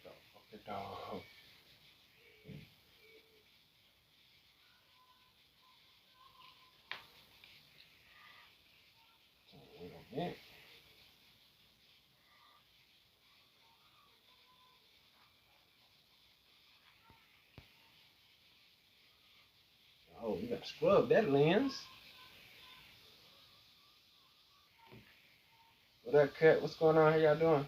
Okay, dog. Wait a minute. Oh, you gotta scrub that lens. What up, cat? What's going on? How y'all doing?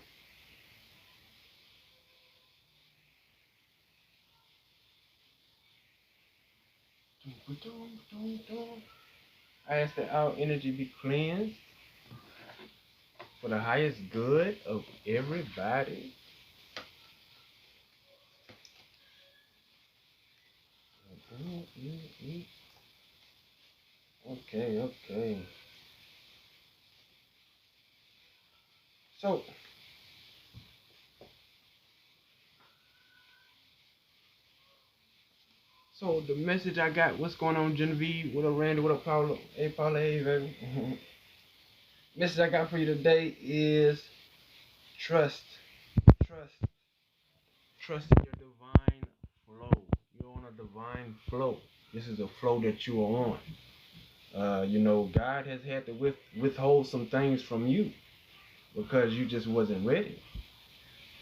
I ask that our energy be cleansed for the highest good of everybody. Okay, okay. So, so the message I got, what's going on, Genevieve? What up, Randy? What up, Paula? Hey, Paula, hey, baby. Message I got for you today is trust, trust, trust in your divine flow. You're on a divine flow. This is a flow that you are on. God has had to withhold some things from you because you just wasn't ready.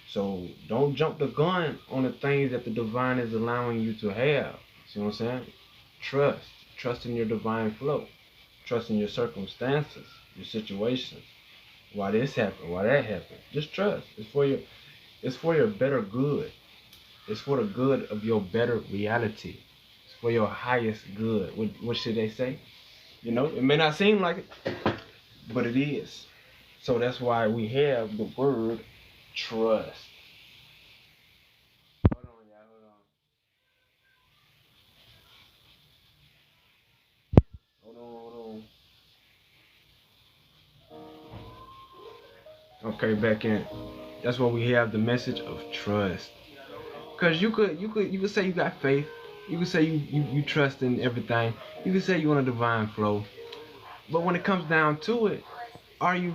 So don't jump the gun on the things that the divine is allowing you to have. See what I'm saying? Trust. Trust in your divine flow. Trust in your circumstances, your situations. Why this happened, why that happened. Just trust. It's for your better good. It's for the good of your better reality. It's for your highest good. What should they say? It may not seem like it, but it is. So that's why we have the word trust. Hold on, y'all. Hold on. Hold on. Okay, back in. That's why we have the message of trust. Cause you could say you got faith. You could say you trust in everything. You could say you on a divine flow. But when it comes down to it, do you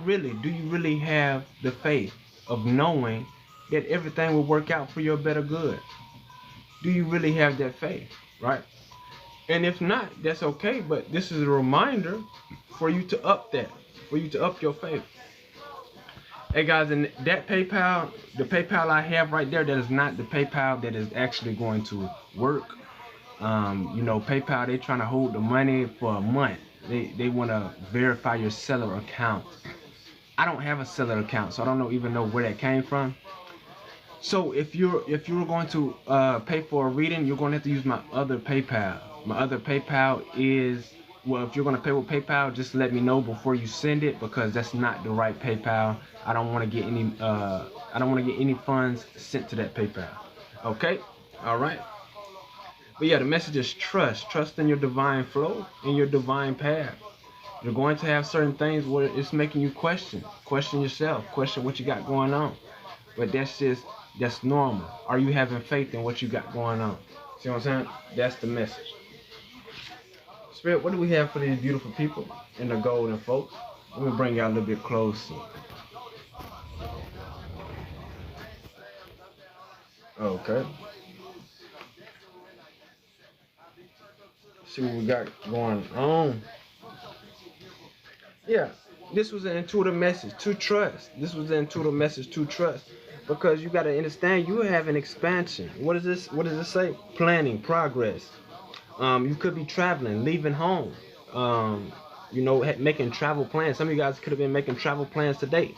really have the faith of knowing that everything will work out for your better good? Do you really have that faith, right? And if not, that's okay. But this is a reminder for you to up that, for you to up your faith. Hey guys, and that PayPal, the PayPal I have right there, that is not the PayPal that is actually going to work. PayPal, they trying to hold the money for a month. They want to verify your seller account. I don't have a seller account, so I don't even know where that came from. So if you're going to pay for a reading, you're going to have to use my other PayPal. My other PayPal is, well, if you're going to pay with PayPal, just let me know before you send it, because that's not the right PayPal. I don't want to get any funds sent to that PayPal. Okay? All right. But yeah, the message is trust. Trust in your divine flow, in your divine path. You're going to have certain things where it's making you question yourself, question what you got going on. But that's normal. Are you having faith in what you got going on? See what I'm saying? That's the message. Spirit, what do we have for these beautiful people and the golden folks? Let me bring y'all a little bit closer. Okay. See what we got going on. Yeah, this was an intuitive message to trust. This was an intuitive message to trust. Because you got to understand, you have an expansion. What is this? What does it say? Planning, progress. You could be traveling, leaving home. Making travel plans. Some of you guys could have been making travel plans today.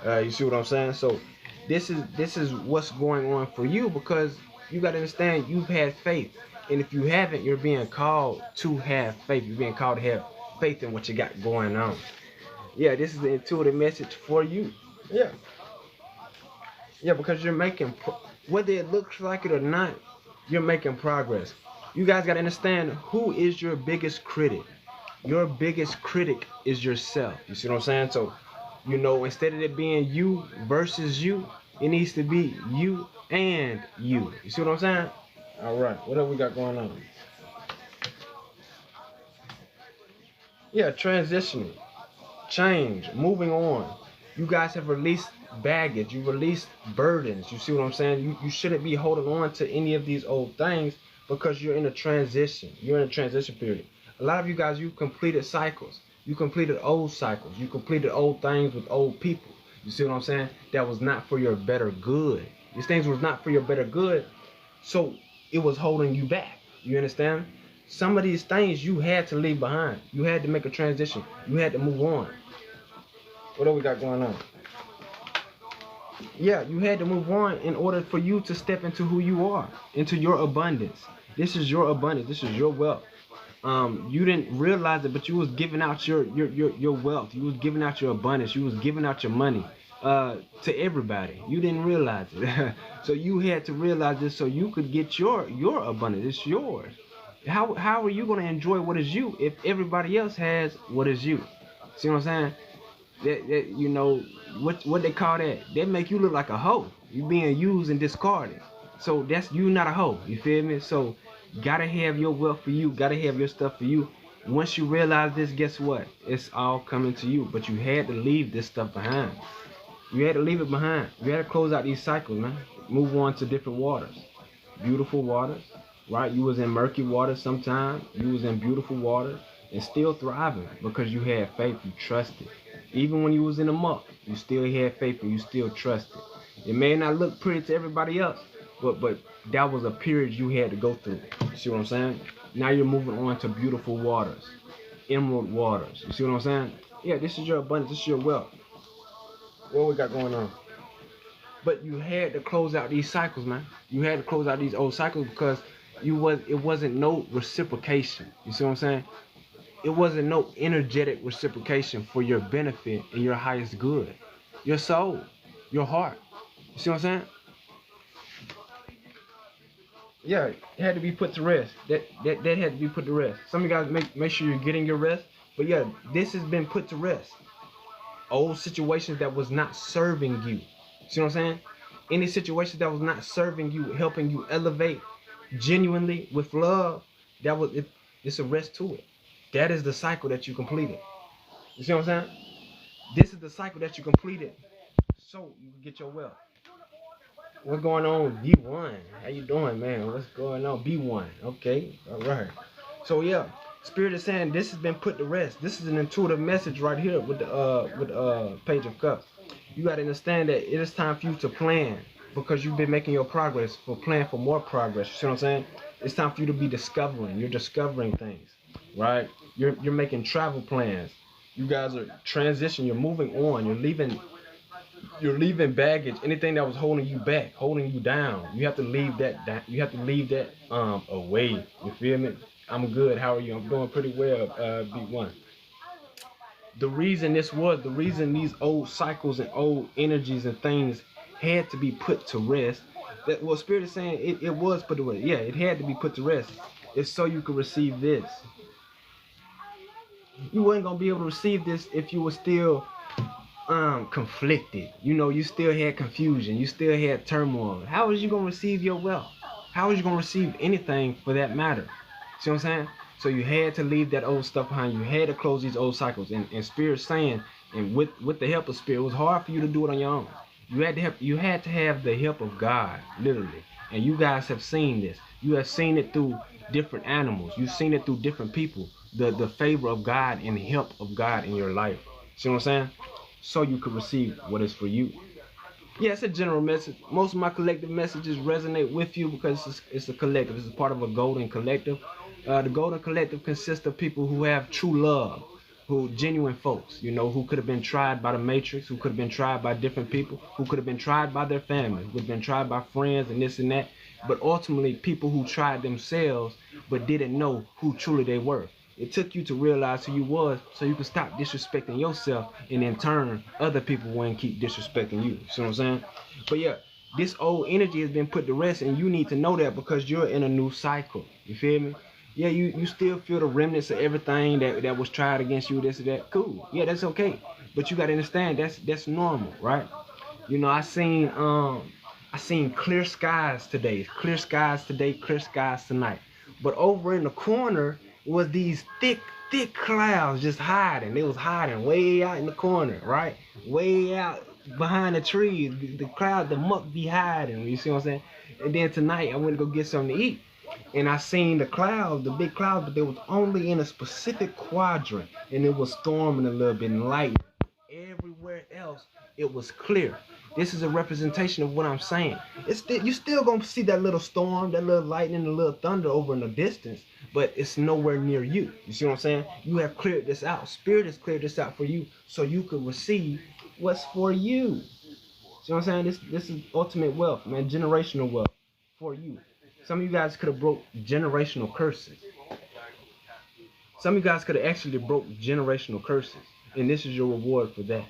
You see what I'm saying? So this is what's going on for you, because you got to understand, you've had faith, and if you haven't, you're being called to have faith. You're being called to have faith in what you got going on. Yeah, this is the intuitive message for you. Yeah, yeah, because you're making, whether it looks like it or not, you're making progress. You guys got to understand, who is your biggest critic? Your biggest critic is yourself. You see what I'm saying? So, instead of it being you versus you, it needs to be you and you. You see what I'm saying? All right. What else we got going on? Yeah, transitioning, change, moving on. You guys have released baggage, you release burdens. You see what I'm saying? You shouldn't be holding on to any of these old things because you're in a transition. You're in a transition period. A lot of you guys, you completed cycles. You completed old cycles. You completed old things with old people. You see what I'm saying? That was not for your better good. These things was not for your better good. So it was holding you back. You understand? Some of these things you had to leave behind. You had to make a transition. You had to move on. What do we got going on? Yeah, you had to move on in order for you to step into who you are, into your abundance. This is your abundance. This is your wealth. You didn't realize it, but you was giving out your wealth. You was giving out your abundance. You was giving out your money to everybody. You didn't realize it. So you had to realize this so you could get your abundance. It's yours. How are you going to enjoy what is you if everybody else has what is you? See what I'm saying? That you know what they call that? They make you look like a hoe. You being used and discarded. So that's you not a hoe. You feel me? So gotta have your wealth for you. Gotta have your stuff for you. Once you realize this, guess what? It's all coming to you. But you had to leave this stuff behind. You had to leave it behind. You had to close out these cycles, man. Move on to different waters. Beautiful waters, right? You was in murky waters sometime. You was in beautiful waters and still thriving because you had faith. You trusted. Even when you was in the muck, you still had faith and you still trusted. It may not look pretty to everybody else, but that was a period you had to go through. You see what I'm saying? Now you're moving on to beautiful waters, emerald waters. You see what I'm saying? Yeah, this is your abundance. This is your wealth. What we got going on? But you had to close out these cycles, man. You had to close out these old cycles because it wasn't no reciprocation. You see what I'm saying? It wasn't no energetic reciprocation for your benefit and your highest good. Your soul, your heart. You see what I'm saying? Yeah, it had to be put to rest. That had to be put to rest. Some of you guys make sure you're getting your rest. But yeah, this has been put to rest. Old situations that was not serving you. See what I'm saying? Any situations that was not serving you, helping you elevate genuinely with love, that was it. It's a rest to it. That is the cycle that you completed. You see what I'm saying? This is the cycle that you completed so you can get your wealth. What's going on, B1? How you doing, man? What's going on, B1? Okay, all right. So yeah, Spirit is saying this has been put to rest. This is an intuitive message right here with the Page of Cups. You got to understand that it is time for you to plan because you've been making your progress plan for more progress. You see what I'm saying? It's time for you to be discovering. You're discovering things, right? You're making travel plans. You guys are transitioning. You're moving on. You're leaving baggage. Anything that was holding you back, holding you down. You have to leave that. You have to leave that away. You feel me? I'm good. How are you? I'm doing pretty well. B1. The reason these old cycles and old energies and things had to be put to rest. That what Spirit is saying, it was put to rest. Yeah, it had to be put to rest. It's so you could receive this. You wasn't gonna be able to receive this if you were still conflicted. You know, you still had confusion, you still had turmoil. How was you gonna receive your wealth? How was you gonna receive anything for that matter? See what I'm saying? So you had to leave that old stuff behind. You had to close these old cycles. And Spirit's saying, and with the help of Spirit, it was hard for you to do it on your own. You had to have the help of God, literally. And you guys have seen this. You have seen it through different animals. You've seen it through different people. The favor of God and the help of God in your life. See what I'm saying? So you could receive what is for you. Yeah, it's a general message. Most of my collective messages resonate with you because it's a collective. It's a part of a golden collective. The golden collective consists of people who have true love, who genuine folks, you know, who could have been tried by the matrix, who could have been tried by different people, who could have been tried by their family, who could have been tried by friends and this and that. But ultimately, people who tried themselves but didn't know who truly they were. It took you to realize who you was so you could stop disrespecting yourself, and in turn, other people wouldn't keep disrespecting you. See what I'm saying? But yeah, this old energy has been put to rest, and you need to know that because you're in a new cycle. You feel me? Yeah, you still feel the remnants of everything that was tried against you, this or that. Cool. Yeah, that's okay. But you gotta understand that's normal, right? You know, I seen clear skies today. Clear skies today, clear skies tonight. But over in the corner was these thick clouds just hiding. They was hiding way out in the corner, right? Way out behind the trees. The crowd, the muck be hiding. You see what I'm saying? And then tonight I went to go get something to eat. And I seen the clouds, the big clouds, but they was only in a specific quadrant. And it was storming a little bit and lightning. Everywhere else, it was clear. This is a representation of what I'm saying. It's still, you still gonna see that little storm, that little lightning, the little thunder over in the distance, but it's nowhere near you. You see what I'm saying? You have cleared this out. Spirit has cleared this out for you, so you can receive what's for you. See what I'm saying? This is ultimate wealth, man. Generational wealth for you. Some of you guys could have broke generational curses. Some of you guys could have actually broke generational curses, and this is your reward for that.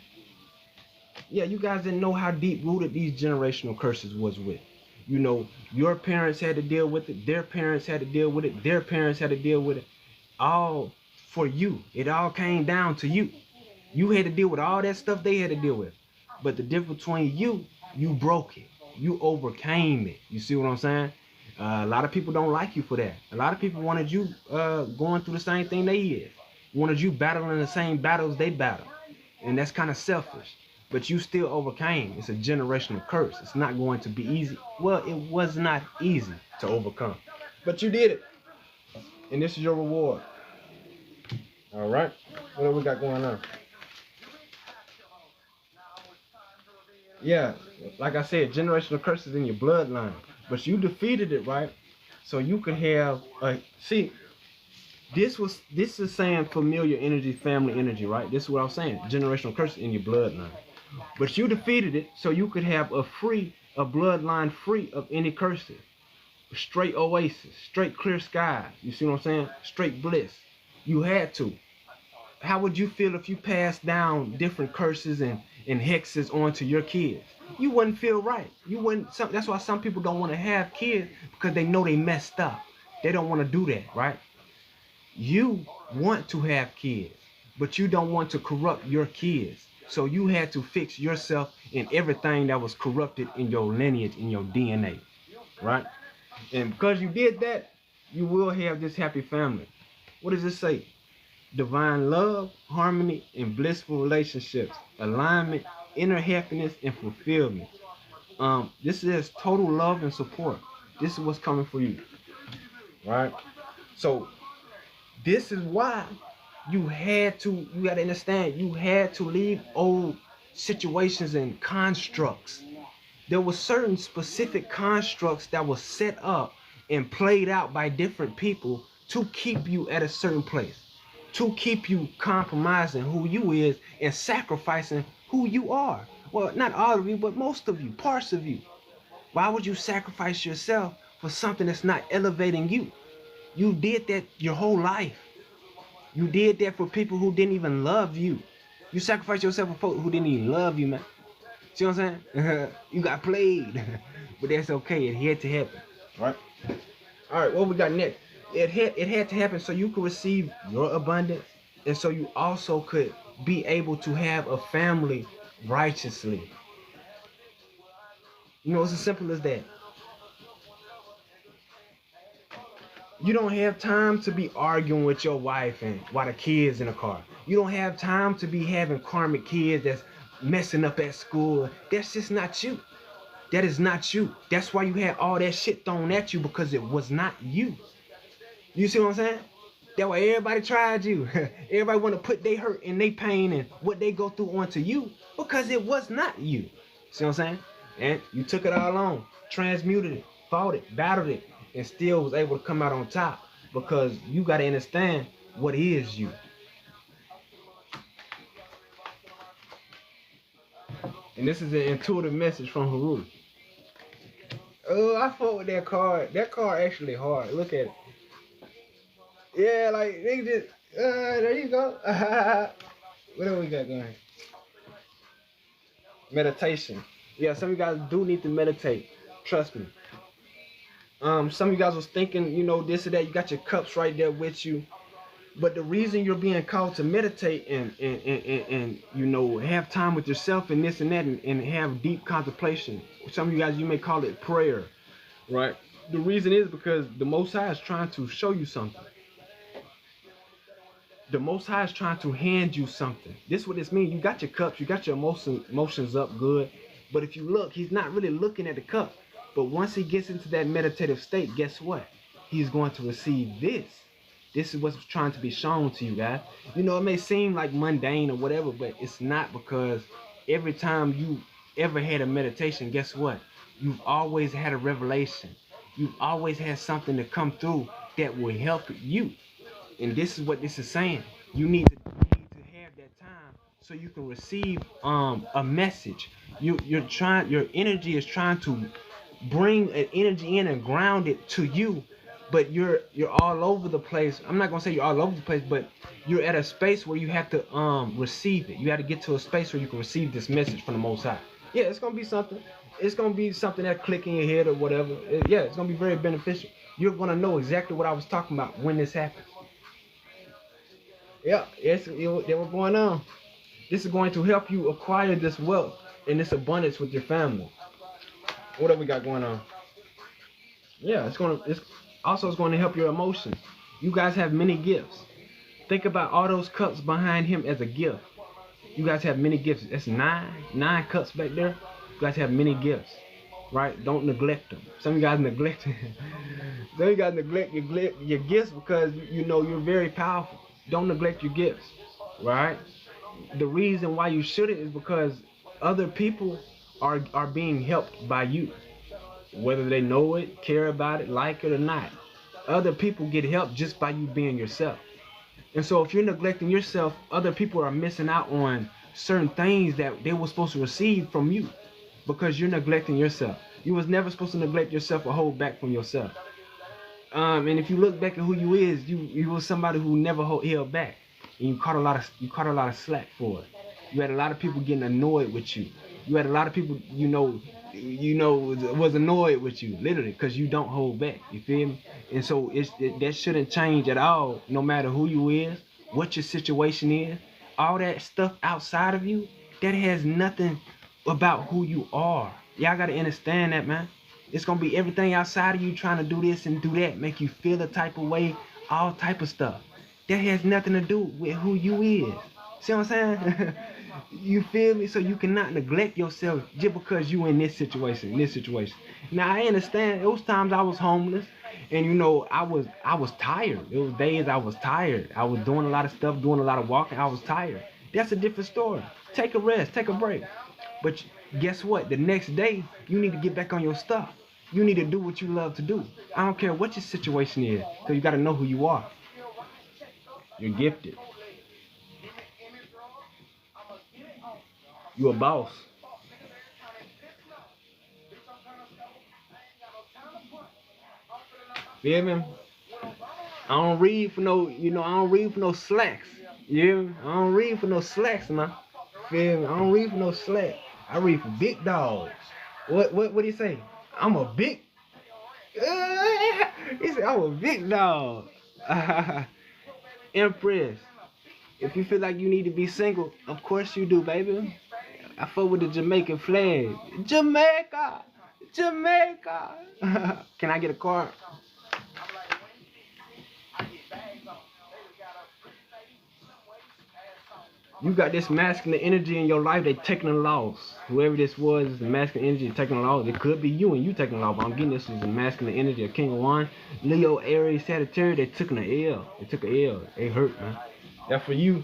Yeah, you guys didn't know how deep rooted these generational curses was with. You know, your parents had to deal with it, their parents had to deal with it, their parents had to deal with it. All for you. It all came down to you. You had to deal with all that stuff they had to deal with. But the difference between you broke it. You overcame it. You see what I'm saying? A lot of people don't like you for that. A lot of people wanted you going through the same thing they did. Wanted you battling the same battles they battle. And that's kind of selfish. But you still overcame. It's a generational curse. It's not going to be easy. Well, it was not easy to overcome. But you did it. And this is your reward. All right. What do we got going on? Yeah, like I said, generational curses in your bloodline. But you defeated it, right? So you could have see, this is saying familiar energy, family energy, right? This is what I was saying. Generational curses in your bloodline. But you defeated it, so you could have a bloodline free of any curses. Straight oasis, straight clear skies. You see what I'm saying? Straight bliss. You had to. How would you feel if you passed down different curses and hexes onto your kids? You wouldn't feel right. You wouldn't. That's why some people don't want to have kids, because they know they messed up. They don't want to do that, right? You want to have kids, but you don't want to corrupt your kids. So you had to fix yourself in everything that was corrupted in your lineage, in your DNA, right? And because you did that, you will have this happy family. What does it say? Divine love, harmony, and blissful relationships, alignment, inner happiness, and fulfillment. This is total love and support. This is what's coming for you, right? So this is why you gotta understand, you had to leave old situations and constructs. There were certain specific constructs that were set up and played out by different people to keep you at a certain place, to keep you compromising who you is and sacrificing who you are. Well, not all of you, but most of you, parts of you. Why would you sacrifice yourself for something that's not elevating you? You did that your whole life. You did that for people who didn't even love you. You sacrificed yourself for folks who didn't even love you, man. See what I'm saying? You got played. But that's okay. It had to happen. Right? All right, what we got next? It had to happen so you could receive your abundance, and so you also could be able to have a family righteously. You know, it's as simple as that. You don't have time to be arguing with your wife and while the kids in the car. You don't have time to be having karmic kids that's messing up at school. That's just not you. That is not you. That's why you had all that shit thrown at you, because it was not you. You see what I'm saying? That's why everybody tried you. Everybody want to put their hurt and their pain and what they go through onto you, because it was not you. See what I'm saying? And you took it all on, transmuted it, fought it, battled it, and still was able to come out on top, because you got to understand what is you. And this is an intuitive message from Haru. Oh, I fought with that card. That card actually hard. Look at it. Yeah, like, they just, there you go. What do we got going? Meditation. Yeah, some of you guys do need to meditate. Trust me. Some of you guys was thinking, you know, this or that. You got your cups right there with you. But the reason you're being called to meditate and you know, have time with yourself and this and that and have deep contemplation. Some of you guys, you may call it prayer, right? The reason is because the Most High is trying to show you something. The Most High is trying to hand you something. This what this means. You got your cups, you got your emotions up good. But if you look, he's not really looking at the cup. But once he gets into that meditative state, guess what? He's going to receive this. This is what's trying to be shown to you guys. You know, it may seem like mundane or whatever, but it's not, because every time you ever had a meditation, guess what? You've always had a revelation. You've always had something to come through that will help you. And this is what this is saying. You need to have that time so you can receive a message. Your energy is trying to bring an energy in and ground it to you, but you're all over the place. I'm not gonna say you're all over the place, but you're at a space where you have to receive it. You have to get to a space where you can receive this message from the Most High. Yeah, it's gonna be something. It's gonna be something that click in your head or whatever. Yeah, it's gonna be very beneficial. You're gonna know exactly what I was talking about when this happens. Yeah, that's what's going on. This is going to help you acquire this wealth and this abundance with your family. What have we got going on? Yeah, it's going to help your emotions. You guys have many gifts. Think about all those cups behind him as a gift. You guys have many gifts. That's nine cups back there. You guys have many gifts, right? Don't neglect them. Some of you guys neglect some of you guys neglect your gifts because you know you're very powerful. Don't neglect your gifts, right? The reason why you shouldn't is because other people are being helped by you, whether they know it, care about it, like it or not. Other people get help just by you being yourself. And so if you're neglecting yourself, other people are missing out on certain things that they were supposed to receive from you because you're neglecting yourself. You was never supposed to neglect yourself or hold back from yourself. And if you look back at who you is, you was somebody who never held back, and you caught a lot of slack for it. You had a lot of people getting annoyed with you. You had a lot of people, was annoyed with you, literally, because you don't hold back. You feel me? And so that shouldn't change at all, no matter who you is, what your situation is. All that stuff outside of you, that has nothing about who you are. Y'all gotta understand that, man. It's gonna be everything outside of you trying to do this and do that, make you feel a type of way, all type of stuff. That has nothing to do with who you is. See what I'm saying? You feel me? So you cannot neglect yourself just because you in this situation, Now I understand those times I was homeless and I was tired. There was days I was tired. I was doing a lot of stuff, doing a lot of walking, I was tired. That's a different story. Take a rest, take a break. But guess what? The next day, you need to get back on your stuff. You need to do what you love to do. I don't care what your situation is, because you got to know who you are. You're gifted. You a boss. Feel me? I don't read for no, I don't read for no slacks. Yeah, I don't read for no slacks, man. Feel me? I don't read for no slack. I read for big dogs. What do you say? I'm a big. He said I'm a big dog. Empress. If you feel like you need to be single, of course you do, baby. I fuck with the Jamaican flag. Jamaica! Jamaica! Can I get a card? You got this masculine energy in your life, they taking a loss. Whoever this was, the masculine energy taking a loss. It could be you and you taking a loss, but I'm getting this is the masculine energy of King of One. Leo, Aries, Sagittarius, they took an L. They took an L. They hurt, man. That's for you.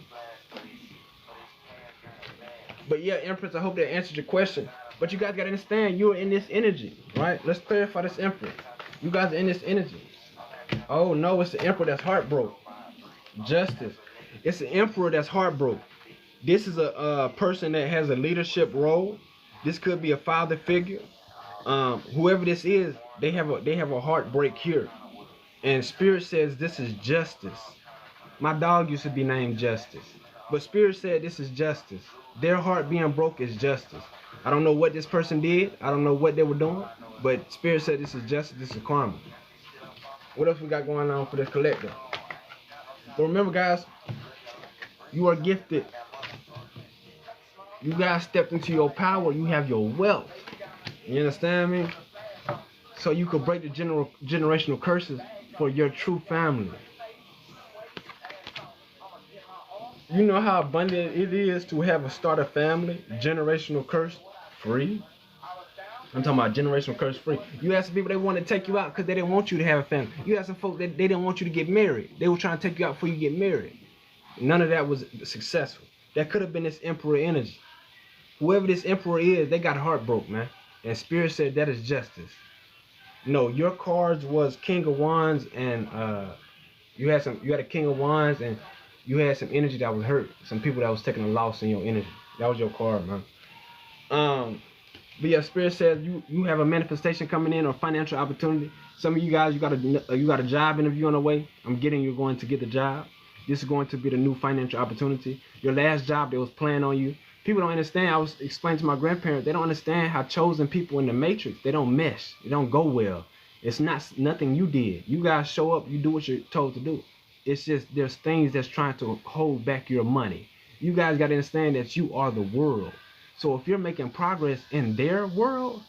But yeah, Empress, I hope that answered your question. But you guys gotta understand, you're in this energy, right? Let's clarify this, Empress. You guys are in this energy. Oh no, it's the Emperor that's heartbroken. Justice. It's the Emperor that's heartbroken. This is a person that has a leadership role. This could be a father figure. Whoever this is, they have a heartbreak here. And Spirit says this is justice. My dog used to be named Justice. But Spirit said this is justice. Their heart being broke is justice. I don't know what this person did. I don't know what they were doing. But Spirit said this is justice. This is karma. What else we got going on for this collector? But remember, guys, you are gifted. You guys stepped into your power. You have your wealth. You understand me? So you could break the generational curses for your true family. You know how abundant it is to have a starter family, generational curse free. I'm talking about generational curse free. You have some people they want to take you out because they didn't want you to have a family. You have some folks that they didn't want you to get married. They were trying to take you out before you get married. None of that was successful. That could have been this emperor energy. Whoever this emperor is, they got heartbroken, man. And Spirit said that is justice. No, your cards was King of Wands, and you had a King of Wands, and you had some energy that was hurt. Some people that was taking a loss in your energy. That was your card, man. But yeah, Spirit says you have a manifestation coming in or financial opportunity. Some of you guys, you got a job interview on the way. I'm getting you're going to get the job. This is going to be the new financial opportunity. Your last job, they was playing on you. People don't understand. I was explaining to my grandparents, they don't understand how chosen people in the matrix, they don't mesh. It don't go well. It's nothing you did. You guys show up, you do what you're told to do. It's just there's things that's trying to hold back your money. You guys got to understand that you are the world. So if you're making progress in their world,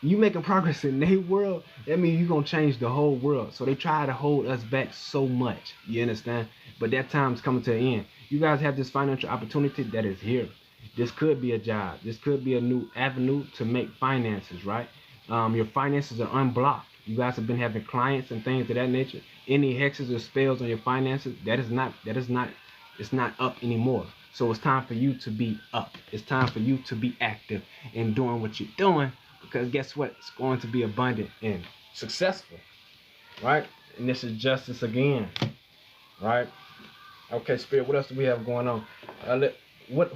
you making progress in their world, that means you're going to change the whole world. So they try to hold us back so much. You understand? But that time's coming to an end. You guys have this financial opportunity that is here. This could be a job. This could be a new avenue to make finances, right? Your finances are unblocked. You guys have been having clients and things of that nature. Any hexes or spells on your finances, it's not up anymore. So it's time for you to be up. It's time for you to be active in doing what you're doing, because guess what? It's going to be abundant and successful, right? And this is justice again, right? Okay, Spirit, what else do we have going on?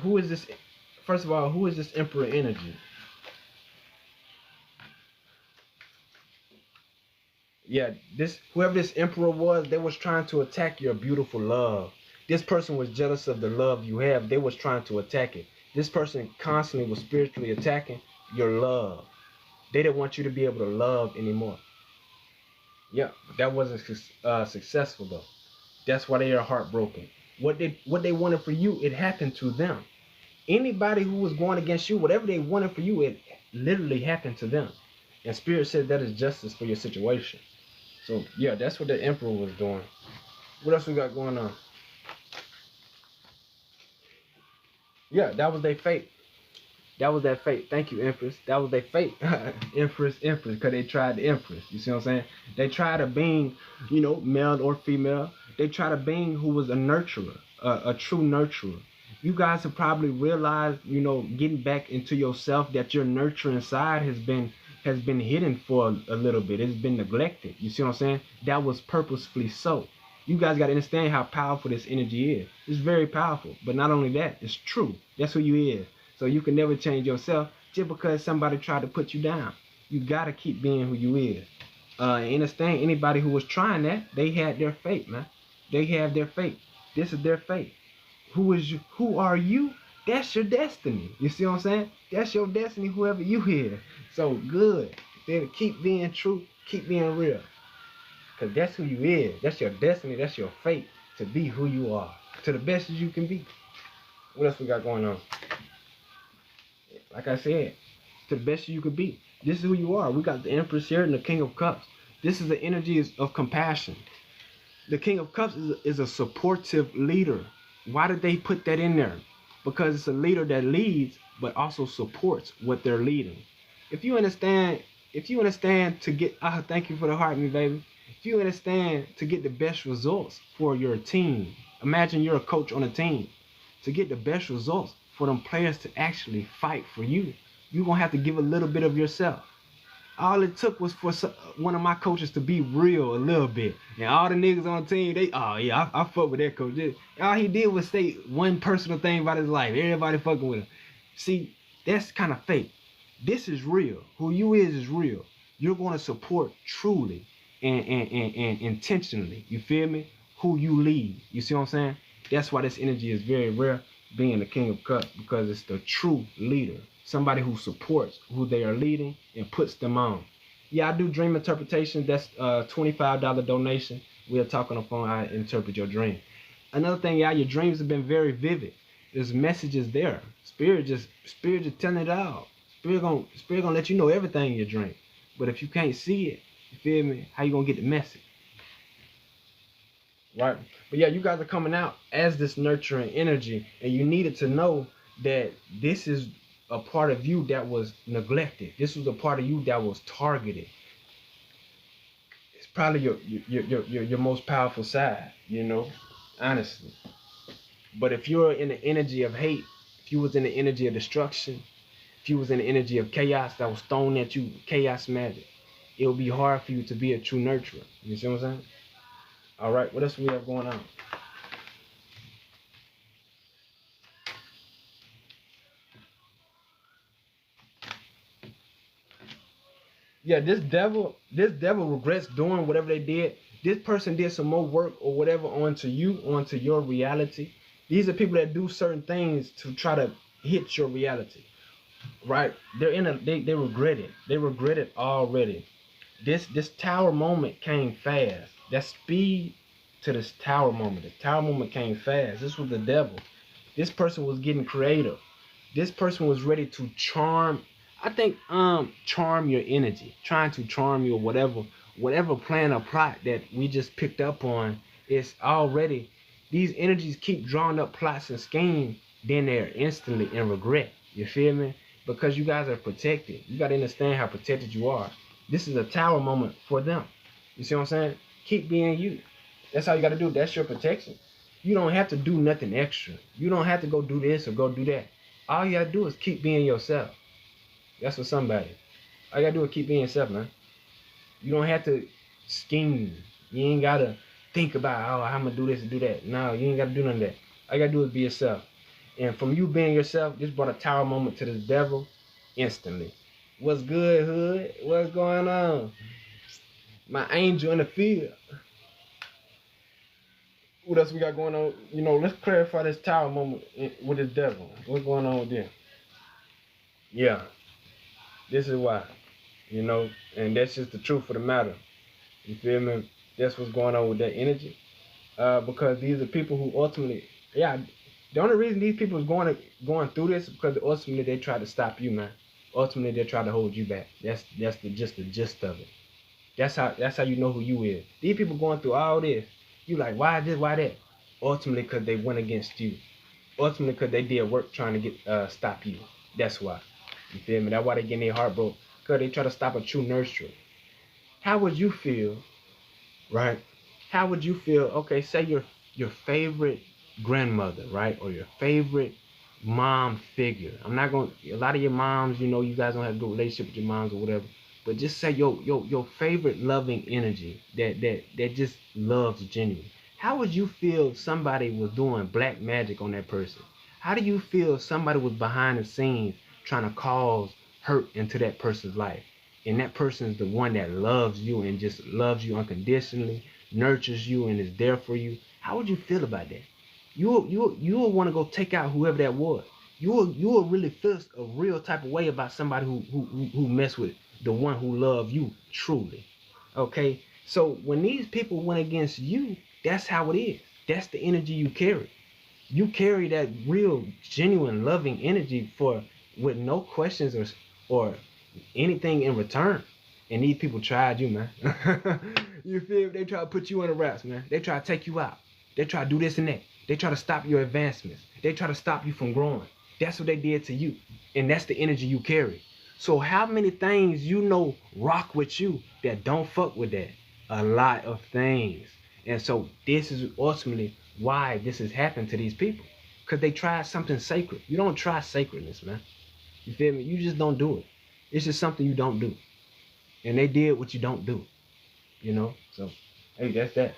Who is this? First of all, who is this Emperor energy? Yeah, whoever this emperor was, they was trying to attack your beautiful love. This person was jealous of the love you have. They was trying to attack it. This person constantly was spiritually attacking your love. They didn't want you to be able to love anymore. Yeah, that wasn't successful though. That's why they are heartbroken. What they wanted for you, it happened to them. Anybody who was going against you, whatever they wanted for you, it literally happened to them. And Spirit said that is justice for your situation. So yeah, that's what the emperor was doing. What else we got going on? Yeah, that was their fate. That was their fate. Thank you, Empress. That was their fate. Empress, because they tried the Empress. You see what I'm saying? They tried a being, male or female. They tried a being who was a nurturer, a true nurturer. You guys have probably realized, getting back into yourself, that your nurturing side has been hidden for a little bit. It's been neglected. You see what I'm saying? That was purposefully so. You guys got to understand how powerful this energy is. It's very powerful. But not only that, it's true. That's who you is. So you can never change yourself just because somebody tried to put you down. You got to keep being who you is. Understand, anybody who was trying that, they had their fate, man. They have their fate. This is their fate. Who are you? That's your destiny. You see what I'm saying? That's your destiny, whoever you is. So good. Then keep being true. Keep being real. Because that's who you is. That's your destiny. That's your fate, to be who you are, to the best as you can be. What else we got going on? Like I said, to the best you could be. This is who you are. We got the Empress here and the King of Cups. This is the energy of compassion. The King of Cups is a supportive leader. Why did they put that in there? Because it's a leader that leads, but also supports what they're leading. If you understand to get, thank you for the heart, me baby. If you understand to get the best results for your team, imagine you're a coach on a team. To get the best results for them players to actually fight for you, you're going to have to give a little bit of yourself. All it took was for one of my coaches to be real a little bit. And all the niggas on the team, I fuck with that coach. All he did was say one personal thing about his life. Everybody fucking with him. See, that's kind of fake. This is real. Who you is real. You're going to support truly and intentionally. You feel me? Who you lead. You see what I'm saying? That's why this energy is very rare, being the King of Cups, because it's the true leader. Somebody who supports who they are leading and puts them on. Yeah, I do dream interpretation. That's a $25 donation. We'll talk on the phone. I interpret your dream. Another thing, y'all, your dreams have been very vivid. There's messages there. Spirit just telling it all. Spirit gonna let you know everything in your dream. But if you can't see it, you feel me? How you gonna get the message? right? But yeah, you guys are coming out as this nurturing energy, and you needed to know that this is a part of you that was neglected. This was a part of you that was targeted. It's probably your most powerful side, you know, honestly. But if you're in the energy of hate, if you was in the energy of destruction, if you was in the energy of chaos that was thrown at you, chaos magic, it would be hard for you to be a true nurturer. You see what I'm saying? All right, what else we have going on? Yeah, this devil regrets doing whatever they did. This person did some more work or whatever onto you, onto your reality. These are people that do certain things to try to hit your reality, right? They regret it. They regret it already. This tower moment came fast. That speed to this tower moment. The tower moment came fast. This was the devil. This person was getting creative. This person was ready to charm. I think charm your energy, trying to charm you or whatever plan or plot that we just picked up on is already. These energies keep drawing up plots and schemes, then they're instantly in regret. You feel me? Because you guys are protected. You gotta understand how protected you are. This is a tower moment for them. You see what I'm saying? Keep being you. That's all you gotta do. That's your protection. You don't have to do nothing extra. You don't have to go do this or go do that. All you gotta do is keep being yourself. That's for somebody. All you gotta do is keep being yourself, man. You don't have to scheme. You ain't gotta think about, oh, I'm gonna do this and do that. No, you ain't gotta do none of that. All you gotta do is be yourself. And from you being yourself, this brought a tower moment to this devil instantly. What's good, hood? What's going on? My angel in the field. What else we got going on? You know, let's clarify this tower moment with this devil. What's going on with them? Yeah, this is why. You know, and that's just the truth of the matter. You feel me? That's what's going on with that energy. Because these are people who ultimately, yeah, the only reason these people is going through this is because ultimately they try to stop you, man. Ultimately they try to hold you back. That's the gist of it. That's how you know who you is. These people going through all this. You like, why this, why that? Ultimately because they went against you. Ultimately because they did work trying to get stop you. That's why. You feel me? That's why they getting their heart broke. Because they try to stop a true nurturer. How would you feel, right? How would you feel, okay, say your favorite grandmother, right? Or your favorite mom figure. I'm not going to, a lot of your moms, you know, you guys don't have a good relationship with your moms or whatever. But just say your favorite loving energy that just loves genuine. How would you feel if somebody was doing black magic on that person? How do you feel if somebody was behind the scenes trying to cause hurt into that person's life? And that person is the one that loves you and just loves you unconditionally, nurtures you and is there for you. How would you feel about that? You'll want to go take out whoever that was. You'll really feel a real type of way about somebody who mess with the one who loved you truly. Okay? So when these people went against you, that's how it is. That's the energy you carry. You carry that real, genuine, loving energy for with no questions or anything in return. And these people tried you, man. You feel me? They try to put you in the wraps, man. They try to take you out. They try to do this and that. They try to stop your advancements. They try to stop you from growing. That's what they did to you. And that's the energy you carry. So how many things you know rock with you that don't fuck with that? A lot of things. And so this is ultimately why this has happened to these people. Because they tried something sacred. You don't try sacredness, man. You feel me? You just don't do it. It's just something you don't do. And they did what you don't do. You know? So, hey, that's that.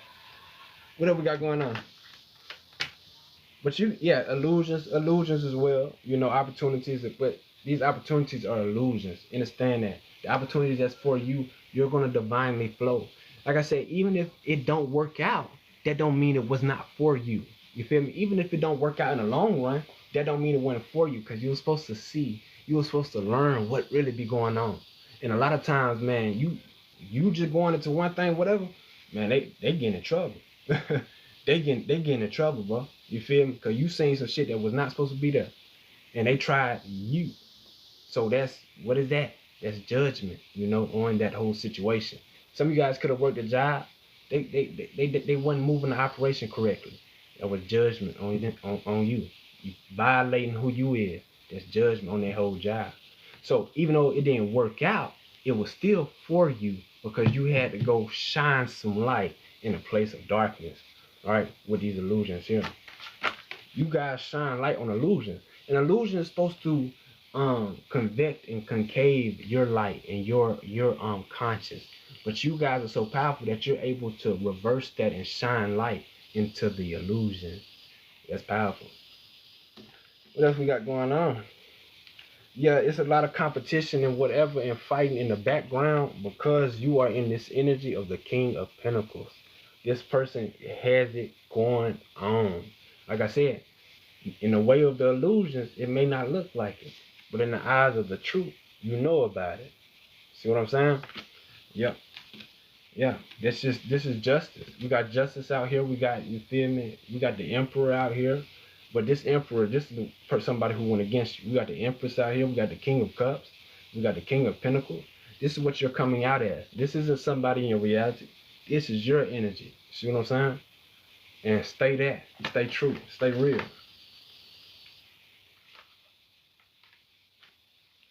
What else we got going on? But illusions as well. You know, opportunities, but these opportunities are illusions. Understand that. The opportunities that's for you, you're gonna divinely flow. Like I said, even if it don't work out, that don't mean it was not for you. You feel me? Even if it don't work out in the long run, that don't mean it wasn't for you, because you were supposed to see, you were supposed to learn what really be going on. And a lot of times, man, you just going into one thing, whatever, man, they get in trouble. they get in trouble, bro. You feel me? Because you seen some shit that was not supposed to be there. And they tried you. So what is that? That's judgment, you know, on that whole situation. Some of you guys could have worked a job They wasn't moving the operation correctly. That was judgment on you. You violating who you is. That's judgment on that whole job. So even though it didn't work out, it was still for you because you had to go shine some light in a place of darkness. All right, with these illusions here. You guys shine light on illusions. An illusion is supposed to convect and concave your light and your conscience. But you guys are so powerful that you're able to reverse that and shine light into the illusion. That's powerful. What else we got going on? Yeah, it's a lot of competition and whatever and fighting in the background because you are in this energy of the King of Pentacles. This person has it going on. Like I said, in the way of the illusions, it may not look like it, but in the eyes of the truth, you know about it. See what I'm saying? Yep. Yeah, this is justice. We got justice out here. We got, you feel me? We got the Emperor out here. But this Emperor, this is somebody who went against you. We got the Empress out here. We got the King of Cups. We got the King of Pentacles. This is what you're coming out as. This isn't somebody in your reality. This is your energy. See what I'm saying? And stay that. Stay true. Stay real.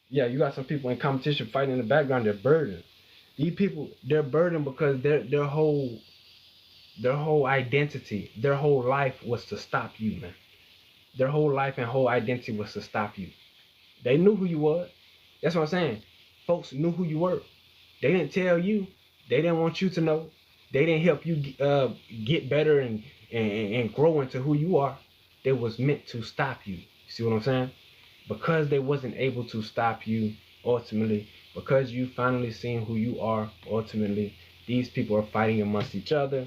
Yeah, you got some people in competition fighting in the background. They're burdened. These people, they're burdened because their whole identity, their whole life was to stop you, man. Their whole life and whole identity was to stop you. They knew who you were. That's what I'm saying. Folks knew who you were. They didn't tell you. They didn't want you to know. They didn't help you get better and grow into who you are. They was meant to stop you. See what I'm saying? Because they wasn't able to stop you ultimately, because you finally seen who you are ultimately, these people are fighting amongst each other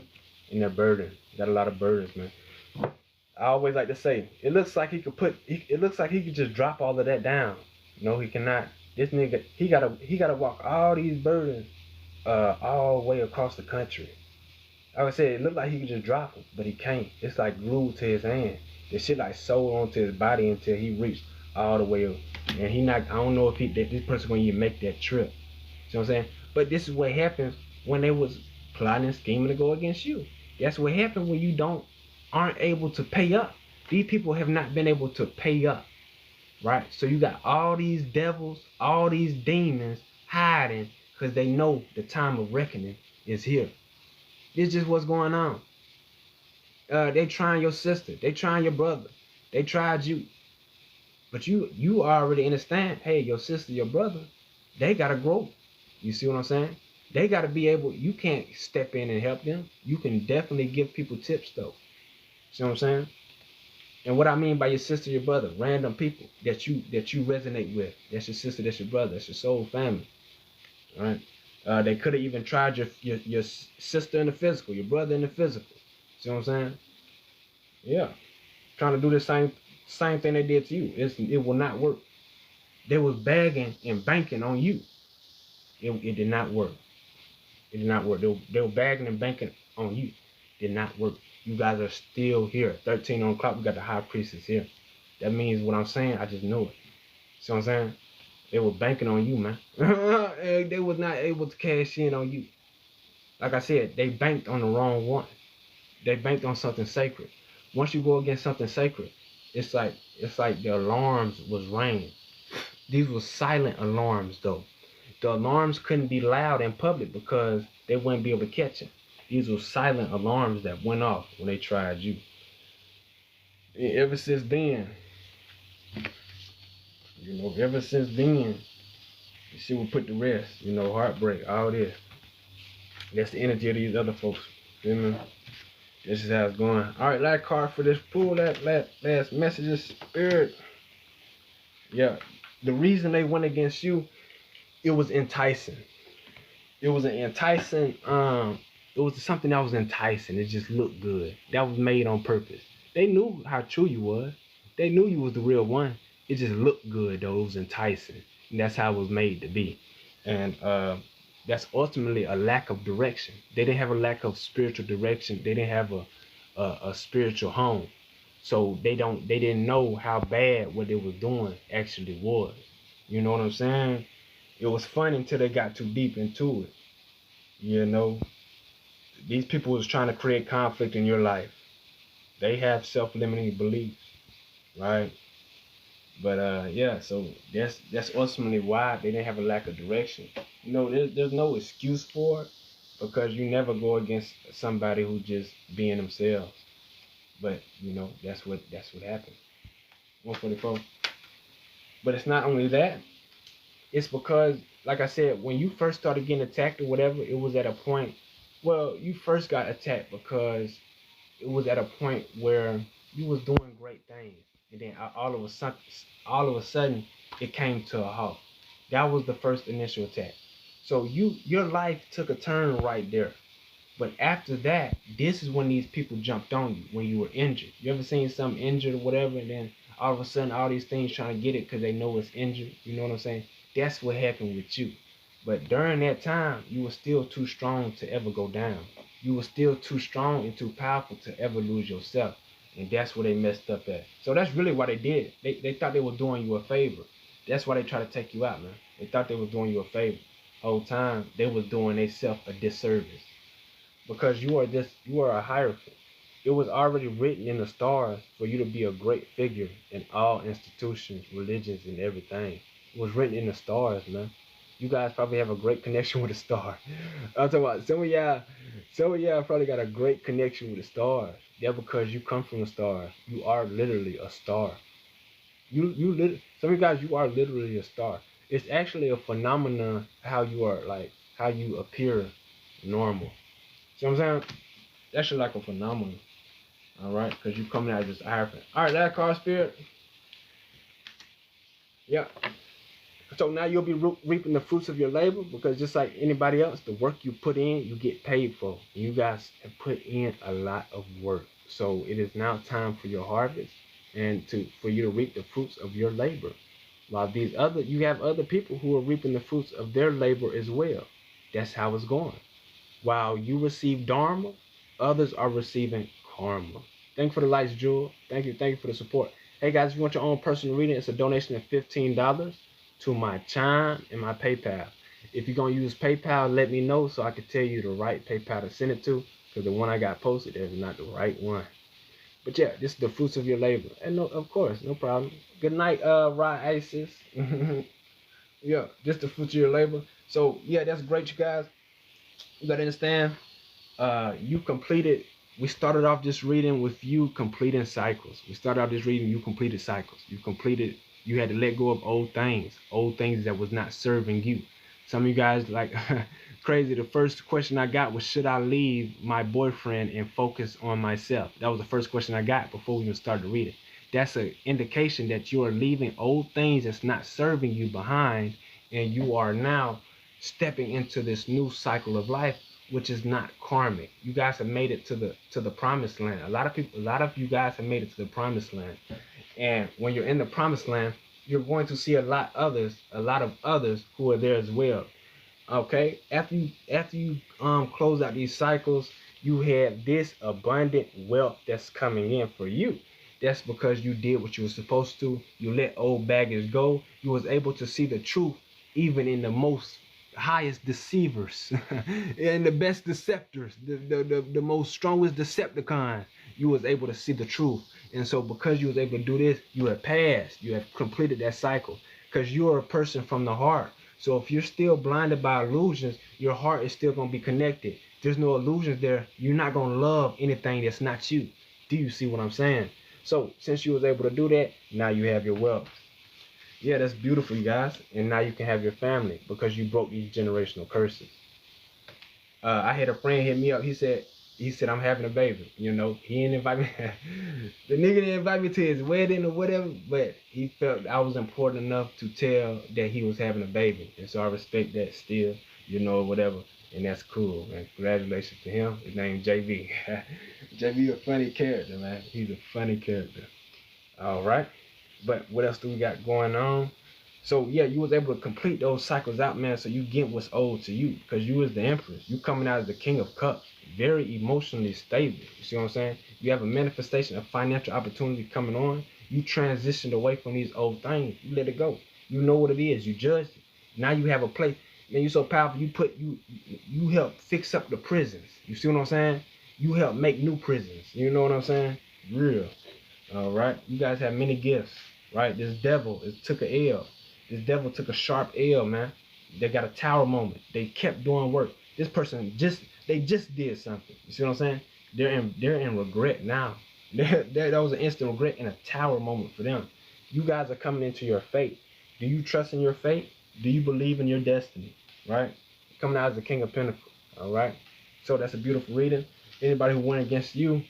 and they're burdened. Got a lot of burdens, man. I always like to say, it looks like he could just drop all of that down. No, he cannot. This nigga, he gotta walk all these burdens all the way across the country. I would say it looked like he could just drop them, but he can't. It's like glued to his hand. The shit like sewed onto his body until he reached all the way up. And he not, I don't know if this person gonna even make that trip. See what I'm saying? But this is what happens when they was plotting and scheming to go against you. That's what happens when you aren't able to pay up. These people have not been able to pay up. Right? So you got all these devils, all these demons hiding because they know the time of reckoning is here. This is just what's going on. They trying your sister. They trying your brother. They tried you. But you already understand, hey, your sister, your brother, they got to grow. You see what I'm saying? They got to be able, you can't step in and help them. You can definitely give people tips, though. See what I'm saying? And what I mean by your sister, your brother, random people that you resonate with. That's your sister, that's your brother, that's your soul family. All right? They could have even tried your sister in the physical, your brother in the physical. See what I'm saying? Yeah. Trying to do the same thing they did to you. It will not work. They was begging and banking on you. It did not work. It did not work. They were begging and banking on you. It did not work. You guys are still here. 13 on the clock. We got the high priestess here. That means what I'm saying, I just know it. See what I'm saying? They were banking on you, man. They was not able to cash in on you. Like I said, they banked on the wrong one. They banked on something sacred. Once you go against something sacred, it's like the alarms was ringing. These were silent alarms, though. The alarms couldn't be loud in public because they wouldn't be able to catch it. These were silent alarms that went off when they tried you. And ever since then, the shit will put to rest. Heartbreak, all this. That's the energy of these other folks. You know? This is how it's going. All right, last card for this pool. Last messages, spirit. Yeah, the reason they went against you, it was enticing. It was an enticing. It was something that was enticing. It just looked good. That was made on purpose. They knew how true you was. They knew you was the real one. It just looked good, though. It was enticing. And that's how it was made to be. And that's ultimately a lack of direction. They didn't have a lack of spiritual direction. They didn't have a spiritual home. So they didn't know how bad what they was doing actually was. You know what I'm saying? It was fun until they got too deep into it. You know? these people was trying to create conflict in your life. They have self-limiting beliefs, right? But yeah, so that's ultimately why they didn't have a lack of direction. You know, there's no excuse for it because you never go against somebody who just being themselves. But you know, that's what happened. 144. But it's not only that. It's because, like I said, when you first started getting attacked or whatever, it was at a point. Well, you first got attacked because it was at a point where you was doing great things, and then all of a sudden, it came to a halt. That was the first initial attack. So your life took a turn right there. But after that, this is when these people jumped on you when you were injured. You ever seen something injured or whatever, and then all of a sudden all these things trying to get it because they know it's injured. You know what I'm saying? That's what happened with you. But during that time, you were still too strong to ever go down. You were still too strong and too powerful to ever lose yourself. And that's where they messed up at. So that's really what they did. They thought they were doing you a favor. That's why they tried to take you out, man. They thought they were doing you a favor. Whole time they was doing themselves a disservice. Because you are a hierophant. It was already written in the stars for you to be a great figure in all institutions, religions, and everything. It was written in the stars, man. You guys probably have a great connection with the star. I'm talking about some of y'all probably got a great connection with the stars. Yeah, because you come from the stars. You are literally a star. Some of you guys, you are literally a star. It's actually a phenomenon how you are, like how you appear normal. See what I'm saying? That's just like a phenomenon. All right, because you coming out just hierophant. All right, that car spirit. Yeah. So now you'll be reaping the fruits of your labor because just like anybody else, the work you put in, you get paid for. You guys have put in a lot of work. So it is now time for your harvest and for you to reap the fruits of your labor. While you have other people who are reaping the fruits of their labor as well. That's how it's going. While you receive dharma, others are receiving karma. Thank you for the lights, Jewel. Thank you for the support. Hey guys, if you want your own personal reading, it's a donation of $15 to my Chime and my PayPal. If you're gonna use PayPal, let me know so I can tell you the right PayPal to send it to, because the one I got posted is not the right one. But yeah, this is the fruits of your labor. And no, of course, no problem. Good night, Rod Isis. Yeah, just the fruits of your labor. So yeah, that's great, you guys. You gotta understand, we started off this reading with you completing cycles. We started off this reading, you completed cycles. You had to let go of old things that was not serving you. Some of you guys, like, crazy, the first question I got was, should I leave my boyfriend and focus on myself? That was the first question I got before we even started reading. That's an indication that you are leaving old things that's not serving you behind, and you are now stepping into this new cycle of life, which is not karmic. You guys have made it to the promised land. A lot of you guys have made it to the promised land. And when you're in the promised land, you're going to see a lot of others who are there as well. Okay? After you close out these cycles, you have this abundant wealth that's coming in for you. That's because you did what you were supposed to. You let old baggage go. You was able to see the truth even in the most highest deceivers and the best deceptors, the most strongest Decepticons. You was able to see the truth. And so because you was able to do this, you have passed. You have completed that cycle. Because you are a person from the heart. So if you're still blinded by illusions, your heart is still going to be connected. There's no illusions there. You're not going to love anything that's not you. Do you see what I'm saying? So since you was able to do that, now you have your wealth. Yeah, that's beautiful, you guys. And now you can have your family because you broke these generational curses. I had a friend hit me up. He said, I'm having a baby. You know, he didn't invite me. The nigga didn't invite me to his wedding or whatever, but he felt I was important enough to tell that he was having a baby. And so I respect that still, you know, whatever. And that's cool, man. Congratulations to him. His name's JV. JV a funny character, man. He's a funny character. All right. But what else do we got going on? So yeah, you was able to complete those cycles out, man. So you get what's owed to you because you was the empress. You coming out as the king of cups, very emotionally stable. You see what I'm saying? You have a manifestation of financial opportunity coming on. You transitioned away from these old things. You let it go. You know what it is. You judged it. Now you have a place. Man, you so powerful. You help fix up the prisons. You see what I'm saying? You help make new prisons. You know what I'm saying? Real. All right. You guys have many gifts, right? This devil took a L. This devil took a sharp L, man. They got a tower moment. They kept doing work. This person just did something. You see what I'm saying? They're in regret now. That was an instant regret and a tower moment for them. You guys are coming into your fate. Do you trust in your fate? Do you believe in your destiny? Right? Coming out as the King of Pentacles. All right. So that's a beautiful reading. Anybody who went against you,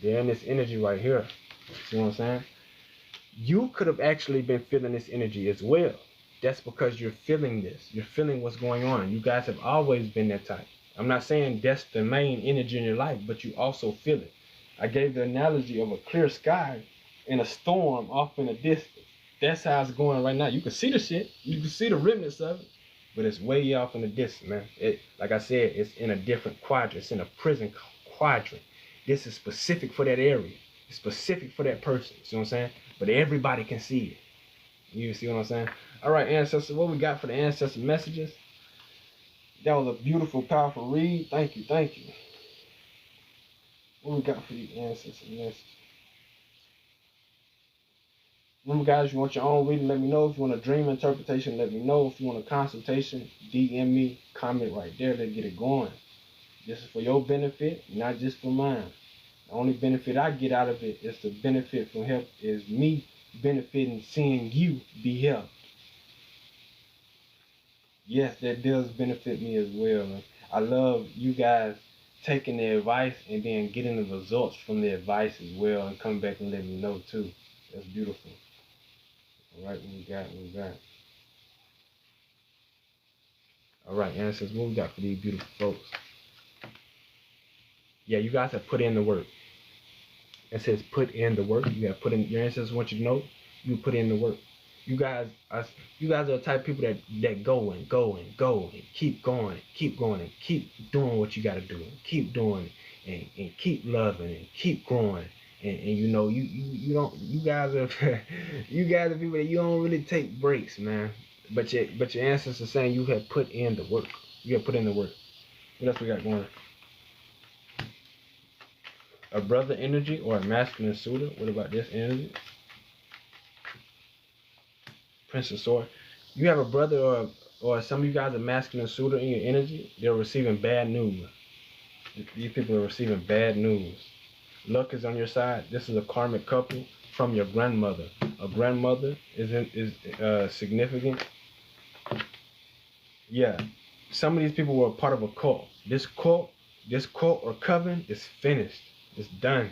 they're in this energy right here. See what I'm saying? You could have actually been feeling this energy as well. That's because you're feeling this. You're feeling what's going on. You guys have always been that type. I'm not saying that's the main energy in your life, but you also feel it. I gave the analogy of a clear sky and a storm off in the distance. That's how it's going right now. You can see the shit. You can see the remnants of it, but it's way off in the distance, man. Like I said, it's in a different quadrant. It's in a prison quadrant. This is specific for that area. It's specific for that person. See what I'm saying? But everybody can see it. You see what I'm saying? All right, ancestors, what we got for the ancestor messages? That was a beautiful, powerful read. Thank you, thank you. What we got for the ancestor messages? Remember, guys, you want your own reading, let me know. If you want a dream interpretation, let me know. If you want a consultation, DM me, comment right there. Let's get it going. This is for your benefit, not just for mine. The only benefit I get out of it is the benefit from help is me benefiting seeing you be helped. Yes, that does benefit me as well. Man. I love you guys taking the advice and then getting the results from the advice as well and come back and let me know too. That's beautiful. All right, what we got. All right, ancestors, what we got for these beautiful folks? Yeah, you guys have put in the work. It says put in the work. You got to put in. Your ancestors want you to know you put in the work. You guys are the type of people that go and keep going and keep doing what you got to do. Keep doing it and keep loving and keep growing. And you know you don't, you guys are you guys are people that you don't really take breaks, man. But your ancestors are saying you have put in the work. You have put in the work. What else we got going? A brother energy or a masculine suitor. What about this energy? Prince of Swords. You have a brother or some of you guys are masculine suitor in your energy. They're receiving bad news. These people are receiving bad news. Luck is on your side. This is a karmic couple from your grandmother. A grandmother is significant. Yeah, some of these people were a part of a cult. This cult or coven is finished. It's done.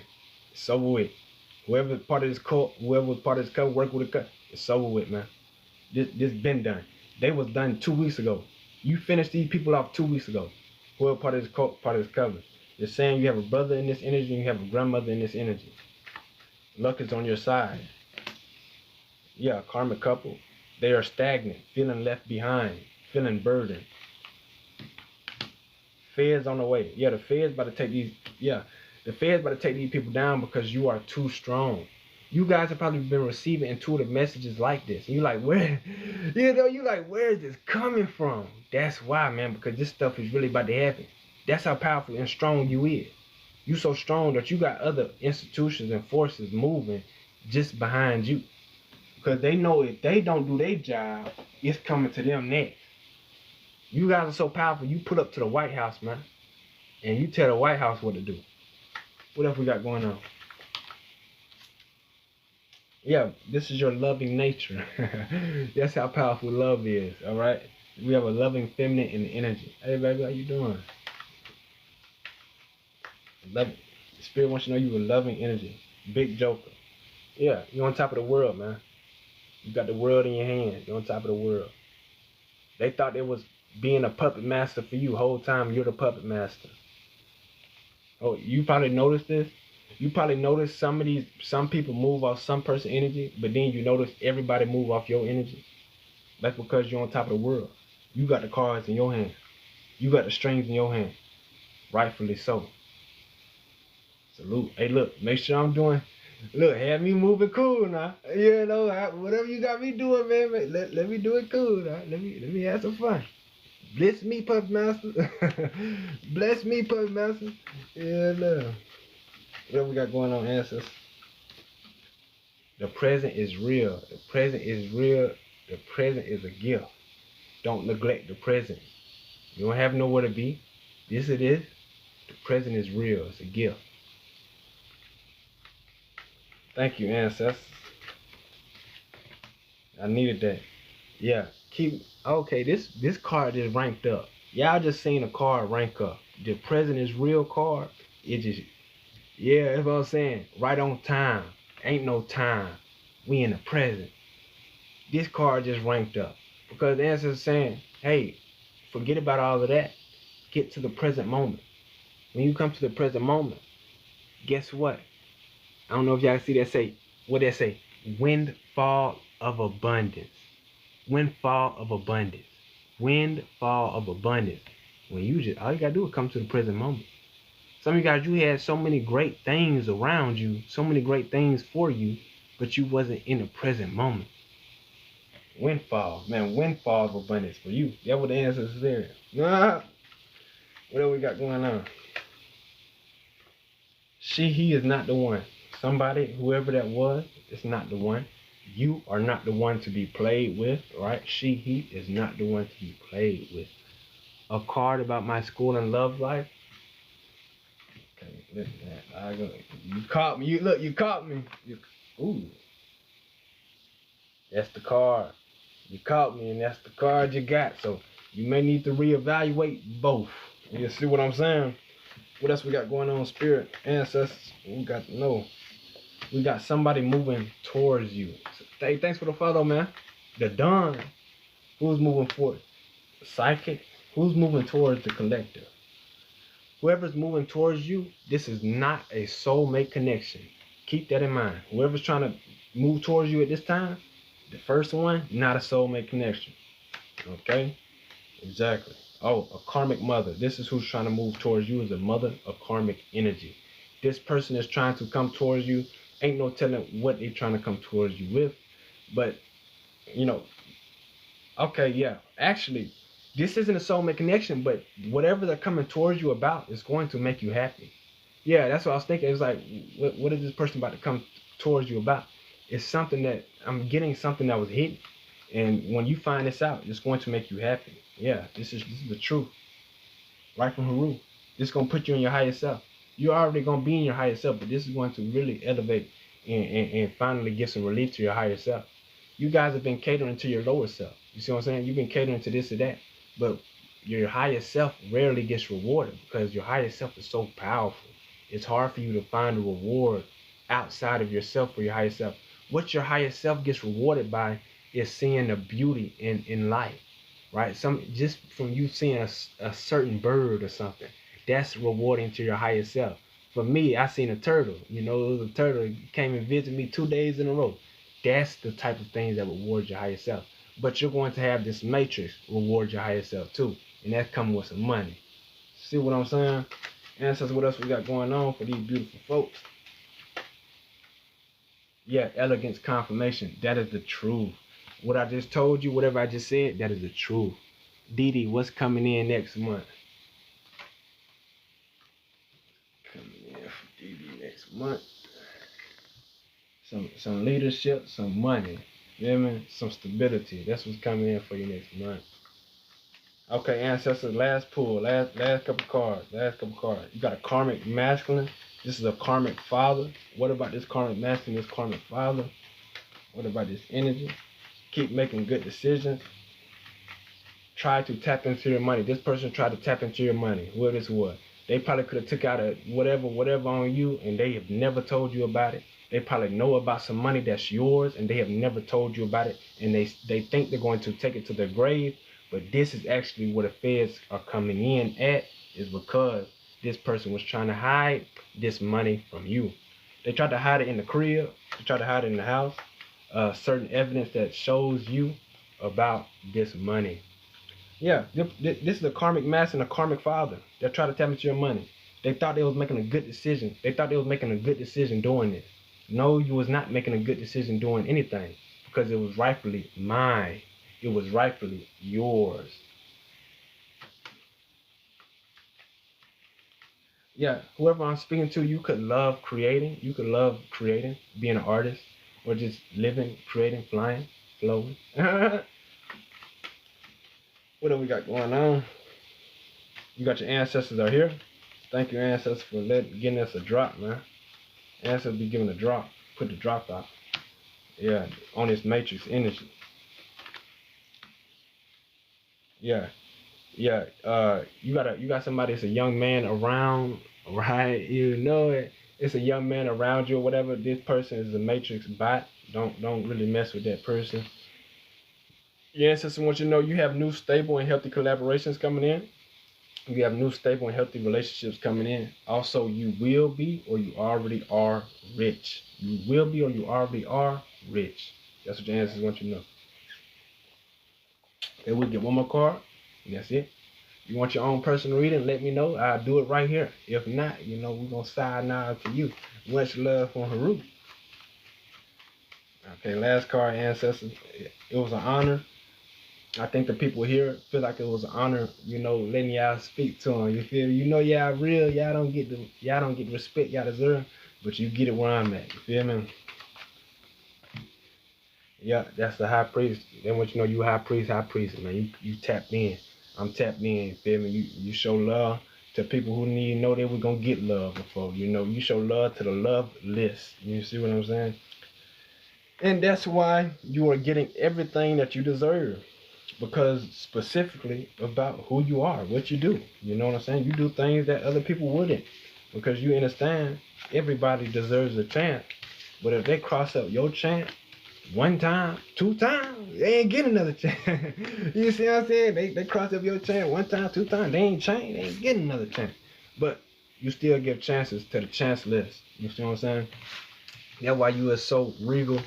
It's over with. Whoever's part of this cult, whoever was part of this coven, work with a coven, it's over with, man. This been done. They was done 2 weeks ago. You finished these people off 2 weeks ago. Whoever part of this cult, part of this coven. You're saying you have a brother in this energy and you have a grandmother in this energy. Luck is on your side. Yeah, karmic couple. They are stagnant, feeling left behind, feeling burdened. Feds on the way. Yeah, the feds about to take these. Yeah, the feds about to take these people down because you are too strong. You guys have probably been receiving intuitive messages like this. And you're like, where? You like, where is this coming from? That's why, man, because this stuff is really about to happen. That's how powerful and strong you is. You so strong that you got other institutions and forces moving just behind you. Because they know if they don't do their job, it's coming to them next. You guys are so powerful, you put up to the White House, man. And you tell the White House what to do. What else we got going on? Yeah, this is your loving nature. That's how powerful love is, all right? We have a loving feminine in the energy. Hey, baby, how you doing? Love it. Spirit wants you to know you a loving energy. Big joker. Yeah, you're on top of the world, man. You got the world in your hands. You're on top of the world. They thought it was being a puppet master for you. The whole time you're the puppet master. Oh, you probably noticed this. You probably noticed some people move off some person energy, but then you notice everybody move off your energy. That's because you're on top of the world. You got the cards in your hand. You got the strings in your hand. Rightfully so. Salute. Hey, look, make sure I'm doing. Look, have me moving cool now. You know, whatever you got me doing, man. Let me do it cool now. Let me have some fun. Bless me, Puff Master. Bless me, Puff Master. Yeah, no. What we got going on, ancestors? The present is real. The present is real. The present is a gift. Don't neglect the present. You don't have nowhere to be. This it is. The present is real. It's a gift. Thank you, ancestors. I needed that. Yeah. Okay, this card just ranked up. Y'all just seen a card rank up. The present is real card. It just, yeah, that's what I'm saying. Right on time. Ain't no time. We in the present. This card just ranked up. Because the answer is saying, hey, forget about all of that. Get to the present moment. When you come to the present moment, guess what? I don't know if y'all see that say, what that say? Windfall of abundance. Windfall of abundance. Windfall of abundance. When you just, all you gotta do is come to the present moment. Some of you guys, you had so many great things around you, so many great things for you, but you wasn't in the present moment. Windfall, man, windfall of abundance for you. That's what the answer is there. Nah. What else we got going on? He is not the one. Somebody, whoever that was, is not the one. You are not the one to be played with, right? He is not the one to be played with. A card about my school and love life. Okay, listen, I go. You caught me. You caught me. Ooh, that's the card. You caught me, and that's the card you got. So you may need to reevaluate both. You see what I'm saying? What else we got going on, spirit, ancestors? We got we got somebody moving towards you. So, hey, thanks for the follow, man. The Dawn. Who's moving forward? The Psychic. Who's moving towards the Collective? Whoever's moving towards you, this is not a soulmate connection. Keep that in mind. Whoever's trying to move towards you at this time, the first one, not a soulmate connection. Okay? Exactly. Oh, a karmic mother. This is who's trying to move towards you, is a mother of karmic energy. This person is trying to come towards you. Ain't no telling what they're trying to come towards you with. But, you know, okay, yeah. Actually, this isn't a soulmate connection, but whatever they're coming towards you about is going to make you happy. Yeah, that's what I was thinking. It's like, what is this person about to come towards you about? It's something that, I'm getting something that was hidden. And when you find this out, it's going to make you happy. Yeah, this is the truth. Right from Haru. This is going to put you in your higher self. You're already going to be in your higher self, but this is going to really elevate and finally give some relief to your higher self. You guys have been catering to your lower self. You see what I'm saying? You've been catering to this or that, but your higher self rarely gets rewarded because your higher self is so powerful. It's hard for you to find a reward outside of yourself for your higher self. What your higher self gets rewarded by is seeing the beauty in life, right? Just from you seeing a certain bird or something, that's rewarding to your higher self. For me, I seen a turtle. You know, it was a turtle. It came and visited me 2 days in a row. That's the type of things that reward your higher self. But you're going to have this matrix reward your higher self too, and that's coming with some money. See what I'm saying? Ancestors, what else we got going on for these beautiful folks? Yeah, elegance confirmation. That is the truth. What I just told you, whatever I just said, that is the truth. Didi, what's coming in next month? Coming in for Didi next month. Some leadership, some money. You know what I mean? Some stability. That's what's coming in for you next month. Okay, ancestors, last pull, last couple cards. You got a karmic masculine. This is a karmic father. What about this karmic masculine, this karmic father? What about this energy? Keep making good decisions. Try to tap into your money. This person tried to tap into your money. Whoever this was. They probably could have took out a whatever on you, and they have never told you about it. They probably know about some money that's yours, and they have never told you about it. And they think they're going to take it to their grave. But this is actually where the feds are coming in at, is because this person was trying to hide this money from you. They tried to hide it in the crib. They tried to hide it in the house. Certain evidence that shows you about this money. Yeah, this is a karmic master and a karmic father that tried to tap into your money. They thought they was making a good decision. They thought they was making a good decision doing this. No, you was not making a good decision doing anything because it was rightfully mine. It was rightfully yours. Yeah, whoever I'm speaking to, you could love creating. You could love creating, being an artist, or just living, creating, flying, floating. What do we got going on? You got your ancestors are here. Thank you, ancestors, for getting us a drop, man. Ancestors be giving a drop. Put the drop out. Yeah, on this matrix energy. Yeah, yeah. You got somebody that's a young man around, right? You know it. It's a young man around you or whatever. This person is a matrix bot. Don't really mess with that person. Your ancestors want you to know you have new, stable, and healthy collaborations coming in. You have new, stable, and healthy relationships coming in. Also, you will be or you already are rich. You will be or you already are rich. That's what your ancestors want you to know. And we'll get one more card. And that's it. You want your own personal reading? Let me know. I'll do it right here. If not, we're going to side now to you. Much love from Haru. Okay, last card, ancestors. It was an honor. I think the people here feel like it was an honor, letting y'all speak to them. You feel me? Y'all real. Y'all don't get the respect y'all deserve, but you get it where I'm at. You feel me? Yeah, that's the high priest. They want you to know you high priest, man. You tapped in. I'm tapped in. You feel me? You show love to people who need to know they were gonna get love before. You show love to the love list. You see what I'm saying? And that's why you are getting everything that you deserve. Because specifically about who you are, what you do. You know what I'm saying? You do things that other people wouldn't. Because you understand everybody deserves a chance. But if they cross up your chance one time, two times, they ain't getting another chance. You see what I'm saying? They cross up your chance one time, two times, they ain't getting another chance. But you still give chances to the chance list. You see what I'm saying? That's why you are so regal,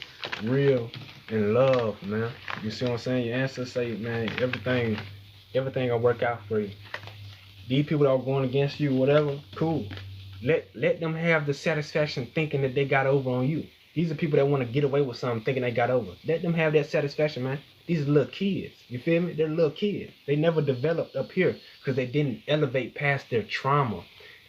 real, and love, man. You see what I'm saying? Your ancestors say, man, everything will work out for you. These people that are going against you, whatever, cool. Let them have the satisfaction thinking that they got over on you. These are people that want to get away with something thinking they got over. Let them have that satisfaction, man. These are little kids. You feel me? They're little kids. They never developed up here because they didn't elevate past their trauma.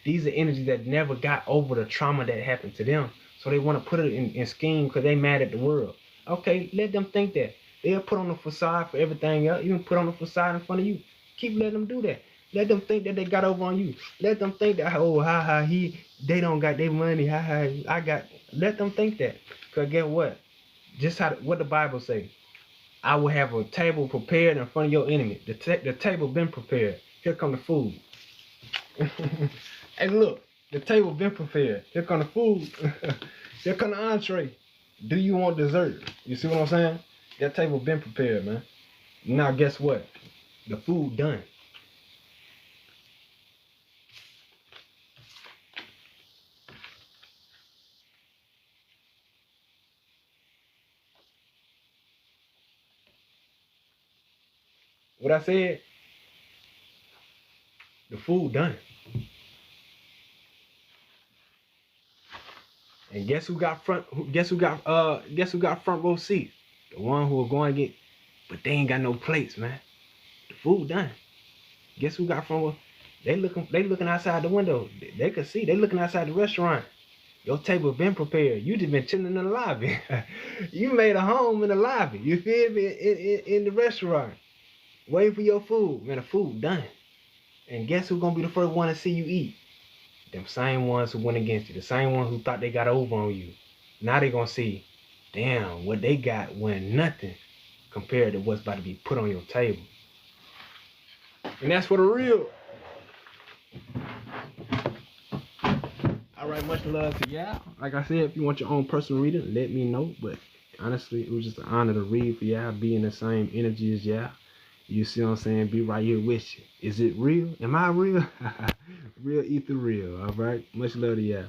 These are energies that never got over the trauma that happened to them. So they want to put it in scheme because they mad at the world. Okay, let them think that. They'll put on the facade for everything else. Even put on the facade in front of you. Keep letting them do that. Let them think that they got over on you. Let them think that, oh, they don't got their money. I got. Let them think that. Because guess what? Just what the Bible say. I will have a table prepared in front of your enemy. The table been prepared. Here come the food. Hey, look. The table been prepared. Here come the food. Here come the entree. Do you want dessert? You see what I'm saying? That table been prepared, man. Now guess what? The food done. What I said? The food done. And guess who got front row seats? The one who are going to get, but they ain't got no plates, man. The food done. Guess who got front row? They looking outside the window. They could see. They looking outside the restaurant. Your table been prepared. You just been chilling in the lobby. You made a home in the lobby. You feel me? In the restaurant. Waiting for your food. Man, the food done. And guess who's gonna be the first one to see you eat? Them same ones who went against you. The same ones who thought they got over on you. Now they gonna see, damn, what they got went nothing compared to what's about to be put on your table. And that's for the real. Alright, much love to y'all. Like I said, if you want your own personal reading, let me know. But honestly, it was just an honor to read for y'all, be in the same energy as y'all. You see what I'm saying? Be right here with you. Is it real? Am I real? Real ether real. Alright? Much love to y'all.